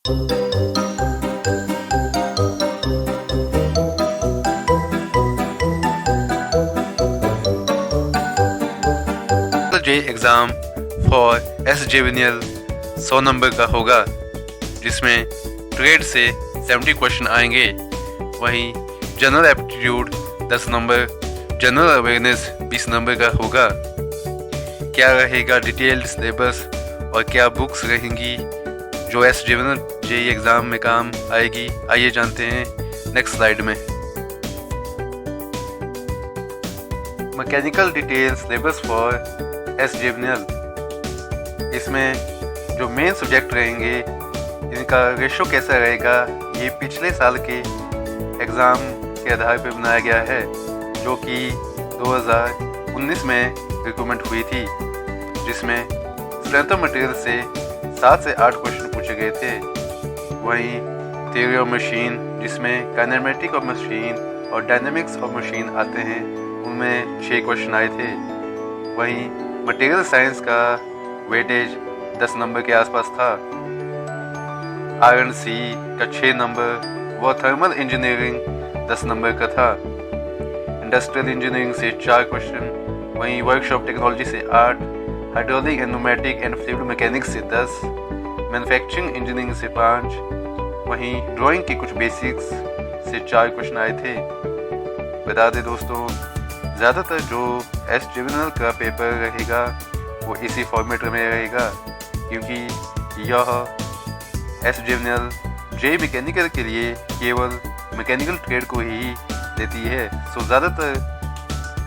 J exam for SJVNL 100 number का होगा, जिसमें ट्रेड से 70 क्वेश्चन आएंगे। वहीं general aptitude 10 number, general awareness 20 number का होगा। क्या रहेगा डिटेल्ड सिलेबस और क्या बुक्स रहेंगी जो SJVNL JEE एग्ज़ाम में काम आएगी, आइए जानते हैं नेक्स्ट स्लाइड में। Mechanical detail syllabus for SJVNL, इसमें जो मेन सब्जेक्ट रहेंगे इनका रेशो कैसा रहेगा, ये पिछले साल के एग्ज़ाम के आधार पर बनाया गया है, जो कि 2019 में रिक्रूटमेंट हुई थी, जिसमें स्ट्रेंथ ऑफ मटेरियल से 7 से 8 क्वेश्चन पूछे गए थे। वहीं थ्योरी ऑफ मशीन, जिसमें काइनेमेटिक ऑफ मशीन और डायनेमिक्स ऑफ मशीन आते हैं, उनमें 6 क्वेश्चन आए थे। वहीं मटेरियल साइंस का वेटेज 10 नंबर के आसपास था। R&C का 6 नंबर व थर्मल इंजीनियरिंग 10 नंबर का था। इंडस्ट्रियल इंजीनियरिंग से 4 क्वेश्चन, वहीं वर्कशॉप टेक्नोलॉजी से 8, hydraulic and pneumatic and fluid mechanics से 10, मैन्युफैक्चरिंग इंजीनियरिंग से 5, वहीं ड्राइंग के कुछ बेसिक्स से 4 क्वेश्चन आए थे। बता दें दोस्तों, ज़्यादातर जो SJVNL का पेपर रहेगा वो इसी फॉर्मेट में रहेगा, क्योंकि यह SJVNL JEE मैकेनिकल के लिए केवल मैकेनिकल ट्रेड को ही देती है। सो ज़्यादातर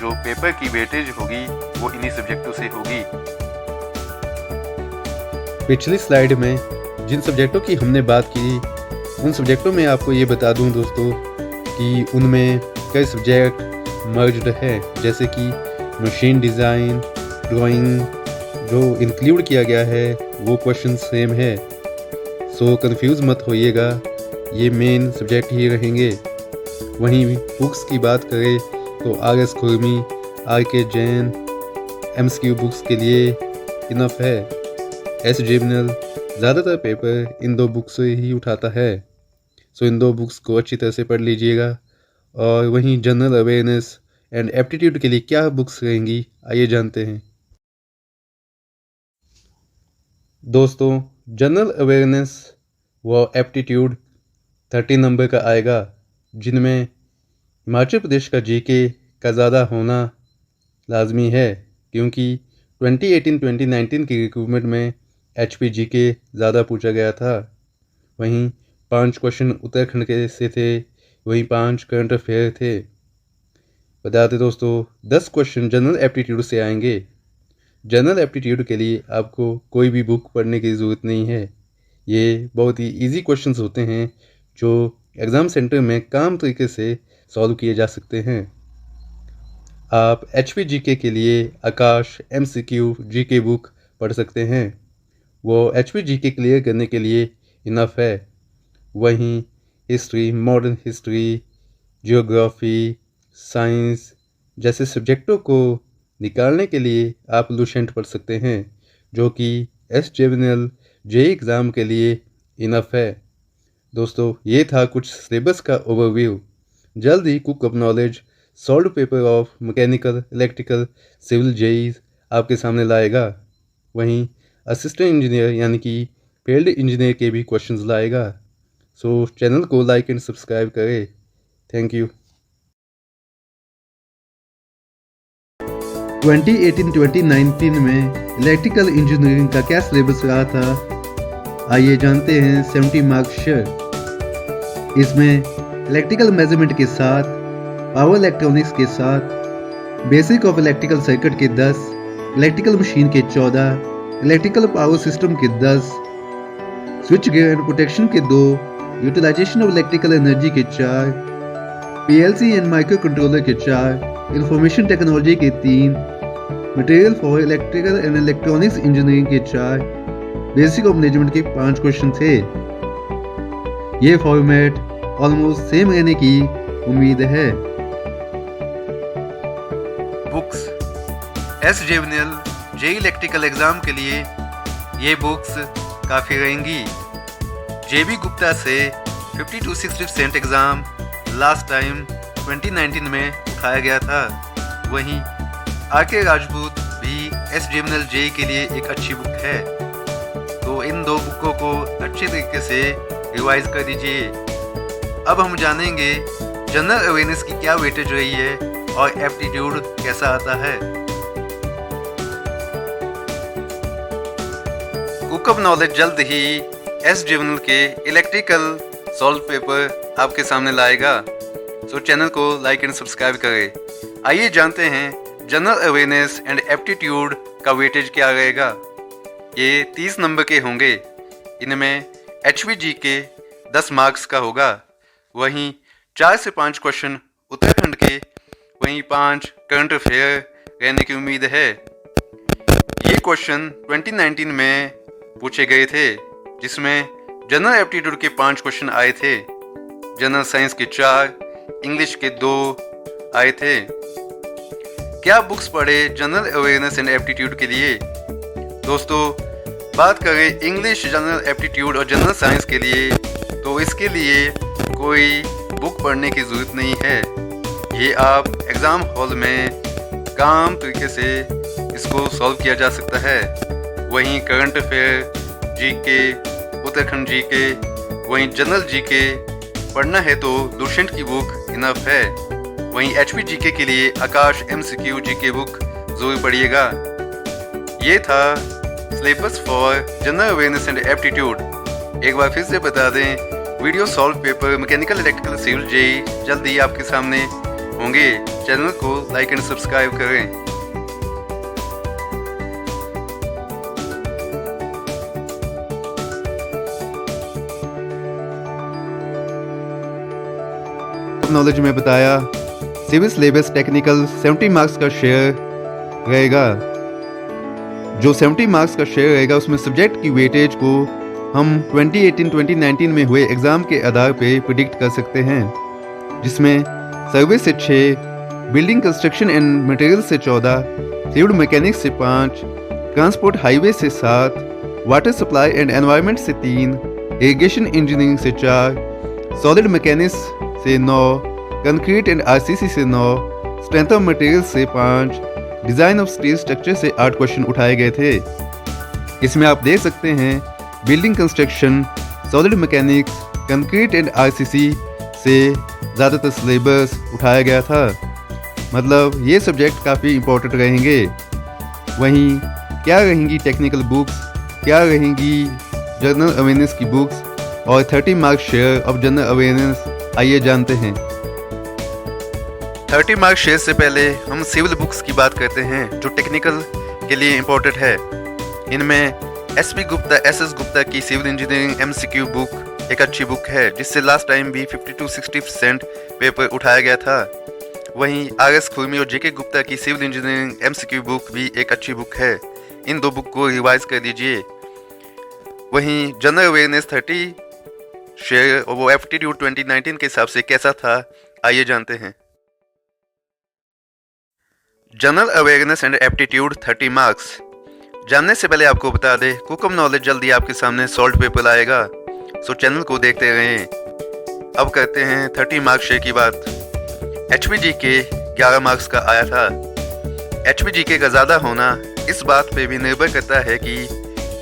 जो पेपर की वेटेज होगी वो इन्हीं सब्जेक्टों से होगी। पिछली स्लाइड में जिन सब्जेक्टों की हमने बात की, उन सब्जेक्टों में आपको ये बता दूं दोस्तों कि उनमें कई सब्जेक्ट मर्ज्ड है, जैसे कि मशीन डिज़ाइन, ड्राइंग जो इंक्लूड किया गया है वो क्वेश्चन सेम है। सो कंफ्यूज मत होइएगा, ये मेन सब्जेक्ट ही रहेंगे। वहीं बुक्स की बात करें तो RS खुरमी, RK जैन MCQ बुक्स के लिए इनफ है। SJVNL ज़्यादातर पेपर इन 2 बुक्स से ही उठाता है। सो इन 2 बुक्स को अच्छी तरह से पढ़ लीजिएगा। और वहीं जनरल अवेयरनेस एंड एप्टीट्यूड के लिए क्या बुक्स रहेंगी, आइए जानते हैं। दोस्तों, जनरल अवेयरनेस व एप्टीट्यूड 30 नंबर का आएगा, जिनमें हिमाचल प्रदेश का GK का ज़्यादा होना लाजमी है, क्योंकि 2018-2019 की रिक्रूटमेंट में HP GK ज़्यादा पूछा गया था। वहीं 5 क्वेश्चन उत्तराखंड के से थे, वहीं 5 करंट अफेयर थे। बताते दोस्तों, 10 क्वेश्चन जनरल एप्टीट्यूड से आएंगे। जनरल एप्टीट्यूड के लिए आपको कोई भी बुक पढ़ने की ज़रूरत नहीं है। ये बहुत ही इजी क्वेश्चंस होते हैं जो एग्ज़ाम सेंटर में काम तरीके से सॉल्व किए जा सकते हैं। आप HP GK के लिए आकाश MCQ GK बुक पढ़ सकते हैं, वो HP GK क्लियर करने के लिए इनफ है। वहीं history, modern history, geography, science जैसे सब्जेक्टों को निकालने के लिए आप लुसेंट पढ़ सकते हैं, जो कि SJVNL JEE एग्ज़ाम के लिए इनफ है। दोस्तों, ये था कुछ सिलेबस का ओवरव्यू। जल्द ही cook of knowledge solve paper of mechanical, electrical, civil JEE आपके सामने लाएगा। वहीं असिस्टेंट इंजीनियर यानी कि फील्ड इंजीनियर के भी क्वेश्चंस लाएगा। सो चैनल को लाइक एंड सब्सक्राइब करें। Thank you. 2018-2019 में इलेक्ट्रिकल इंजीनियरिंग का क्या सिलेबस रहा था, आइए जानते हैं 70 मार्क्स शेयर। इसमें इलेक्ट्रिकल मेजरमेंट के साथ, पावर इलेक्ट्रॉनिक्स के साथ, बेसिक ऑफ इलेक्ट्रिकल सर्किट के 10, इलेक्ट्रिकल मशीन के 14, इलेक्ट्रिकल पावर सिस्टम के 10, स्विच गियर एंड प्रोटेक्शन के 2, यूटिलाइजेशन ऑफ इलेक्ट्रिकल एनर्जी के 4, PLC एंड माइक्रो कंट्रोलर के 4, इंफॉर्मेशन टेक्नोलॉजी के 3, material for electrical and electronics engineering के 4, बेसिक ऑफ मैनेजमेंट के 5 question थे। ये फॉर्मेट ऑलमोस्ट सेम रहने की उम्मीद है। Books SJVNL JEE electrical exam के लिए ये बुक्स काफ़ी रहेंगी, JB गुप्ता से 5260% एग्ज़ाम लास्ट टाइम 2019 में उठाया गया था। वहीं RK राजपूत भी SJMNL JEE के लिए एक अच्छी बुक है, तो इन दो बुकों को अच्छे तरीके से रिवाइज कर दीजिए। अब हम जानेंगे जनरल अवेयरनेस की क्या वेटेज रही है और एप्टीट्यूड कैसा आता है। बुक ऑफ नॉलेज जल्द ही SJMNL के इलेक्ट्रिकल सॉल्व पेपर आपके सामने लाएगा, सो चैनल को लाइक एंड सब्सक्राइब करें। आइए जानते हैं जनरल अवेयरनेस एंड एप्टीट्यूड का वेटेज क्या रहेगा। ये 30 नंबर के होंगे। इनमें HVG के 10 मार्क्स का होगा, वहीं 4 से 5 क्वेश्चन उत्तराखंड के, वहीं 5 करंट अफेयर रहने की उम्मीद है। ये क्वेश्चन 2019 में पूछे गए थे, जिसमें जनरल एप्टीट्यूड के 5 क्वेश्चन आए थे, जनरल साइंस के 4, इंग्लिश के 2 आए थे। क्या बुक्स पढ़े जनरल अवेयरनेस एंड एप्टीट्यूड के लिए? दोस्तों, बात करें इंग्लिश जनरल एप्टीट्यूड और जनरल साइंस के लिए, तो इसके लिए कोई बुक पढ़ने की ज़रूरत नहीं है। ये आप एग्ज़ाम हॉल में काम तरीके से इसको सॉल्व किया जा सकता है। वहीं current affair, GK, Uttarakhand GK, वहीं जनरल जीके पढ़ना है तो दुष्यंत की बुक इनफ है। वहीं HPGK के लिए आकाश MCQ जीके बुक जरूर पढ़िएगा। ये था syllabus for general awareness and aptitude. एक बार फिर से बता दें, video solve paper mechanical, electrical, civil JEE जल्द ही आपके सामने होंगे। चैनल को लाइक एंड सब्सक्राइब करें। नॉलेज में बताया सिविल सिलेबस टेक्निकल 70 मार्क्स का शेयर रहेगा। जो 70 मार्क्स का शेयर रहेगा उसमें सब्जेक्ट की वेटेज को हम 2018-2019 में हुए एग्ज़ाम के आधार पे प्रिडिक्ट कर सकते हैं, जिसमें सर्विस से 6, बिल्डिंग कंस्ट्रक्शन एंड मटेरियल से 14, सिविल मैकेनिक्स से 5, ट्रांसपोर्ट हाईवे से 7, वाटर सप्लाई एंड एनवायरनमेंट से 3, इरिगेशन इंजीनियरिंग से 4, सॉलिड मैकेनिक्स से 9, कंक्रीट एंड RCC से 9, स्ट्रेंथ ऑफ मटेरियल से 5, डिज़ाइन ऑफ स्टील स्ट्रक्चर से 8 क्वेश्चन उठाए गए थे। इसमें आप देख सकते हैं building construction, solid mechanics, concrete and RCC से ज़्यादातर सिलेबस उठाया गया था। मतलब ये सब्जेक्ट काफ़ी इम्पोर्टेंट रहेंगे। वहीं क्या रहेंगी टेक्निकल बुक्स, क्या रहेंगी जनरल अवेयरनेस की बुक्स और 30 marks share of general awareness, आइए जानते हैं। 30 मार्क्स शेयर से पहले हम सिविल बुक्स की बात करते हैं, जो टेक्निकल के लिए इम्पोर्टेंट है। इनमें SP गुप्ता, SS गुप्ता की सिविल इंजीनियरिंग MCQ बुक एक अच्छी बुक है, जिससे लास्ट टाइम भी 52-60% पेपर उठाया गया था। वहीं RS खुरमी और JK गुप्ता की सिविल इंजीनियरिंग MCQ बुक भी एक अच्छी बुक है। इन दो बुक को रिवाइज कर दीजिए। वहीं जनरल अवेयरनेस 30 शेयर और वो एप्टीट्यूड 2019 के हिसाब से कैसा था, आइए जानते हैं। General awareness and aptitude 30 marks. जानने से पहले आपको बता दें, बुक ऑफ नॉलेज जल्दी आपके सामने सॉल्व पेपर आएगा, सो चैनल को देखते रहें। अब करते हैं 30 मार्क्स शेयर की बात। HPGK 11 मार्क्स का आया था। HPGK का ज़्यादा होना इस बात पे भी निर्भर करता है कि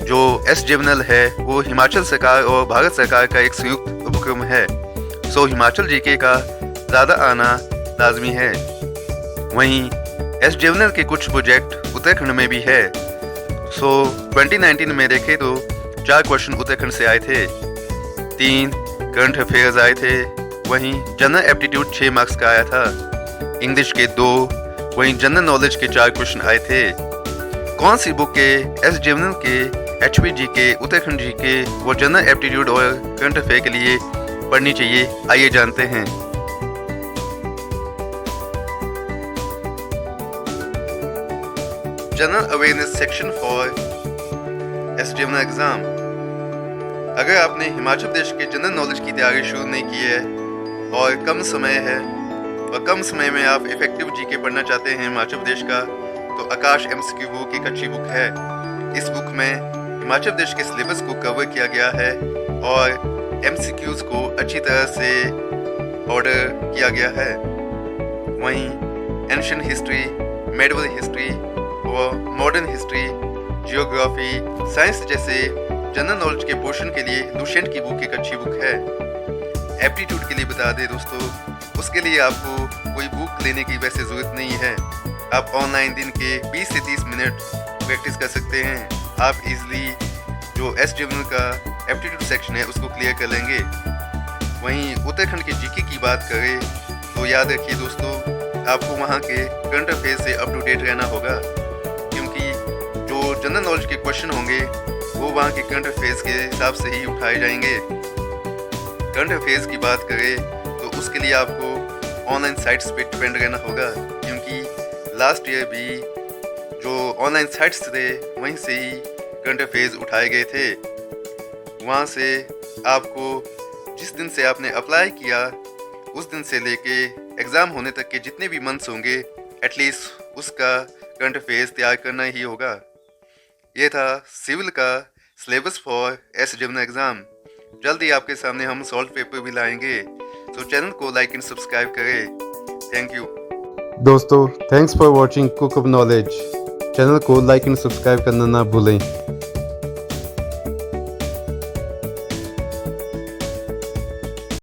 जो SJMNL है वो हिमाचल सरकार और भारत सरकार का एक संयुक्त उपक्रम है, सो हिमाचल जीके का ज़्यादा आना लाजमी है। वहीं SJMNL के कुछ प्रोजेक्ट उत्तराखंड में भी है, सो 2019 में देखें तो 4 क्वेश्चन उत्तराखंड से आए थे, 3 करंट अफेयर्स आए थे। वहीं जनरल एप्टीट्यूड 6 मार्क्स का आया था, इंग्लिश के 2, वहीं जनरल नॉलेज के 4 क्वेश्चन आए थे। कौन सी बुक के SJMNL के, HPGK, उत्तराखंड जीके वो जनरल एप्टीट्यूड और करंट अफेयर के लिए पढ़नी चाहिए, आइए जानते हैं। General awareness section for SJMNL exam. अगर आपने हिमाचल प्रदेश के जनरल नॉलेज की तैयारी शुरू नहीं की है और कम समय है और कम समय में आप इफेक्टिव जीके पढ़ना चाहते हैं हिमाचल प्रदेश का, तो आकाश MCQ बुक एक अच्छी बुक है। इस बुक में हिमाचल प्रदेश के सिलेबस को कवर किया गया है और MCQs को अच्छी तरह से ऑर्डर किया गया है। वहीं एंशिएंट हिस्ट्री, मेडिवल हिस्ट्री और मॉडर्न हिस्ट्री, जियोग्राफी, साइंस जैसे जनरल नॉलेज के पोर्शन के लिए लुसेंट की बुक एक अच्छी बुक है। एप्टीट्यूड के लिए बता दें दोस्तों, उसके लिए आपको कोई बुक लेने की वैसे ज़रूरत नहीं है। आप ऑनलाइन दिन के 20 से 30 मिनट प्रैक्टिस कर सकते हैं। आप इजली जो एस जनरल का एप्टीट्यूड सेक्शन है उसको क्लियर कर लेंगे। वहीं उत्तराखंड के जीके की बात करें तो याद रखिए दोस्तों, आपको वहाँ के करंट अफेयर से अप टू डेट रहना होगा, क्योंकि जो जनरल नॉलेज के क्वेश्चन होंगे वो वहाँ के करंट अफेयर्स के हिसाब से ही उठाए जाएंगे। करंट अफेयर्स की बात करें तो उसके लिए आपको ऑनलाइन साइट्स पे डिपेंड रहना होगा, क्योंकि लास्ट ईयर भी जो ऑनलाइन साइट्स थे वहीं से ही करंट अफेयर्स उठाए गए थे। वहाँ से आपको जिस दिन से आपने अप्लाई किया उस दिन से लेके एग्ज़ाम होने तक के जितने भी मंथ्स होंगे एटलीस्ट उसका करंट अफेयर्स तैयार करना ही होगा। ये था सिविल का syllabus for S general exam. जल्दी आपके सामने हम सॉल्व पेपर भी लाएंगे, तो चैनल को लाइक एंड सब्सक्राइब करें। थैंक यू दोस्तों, thanks for watching cook of knowledge. Channel को लाइक एंड सब्सक्राइब करना ना भूलें।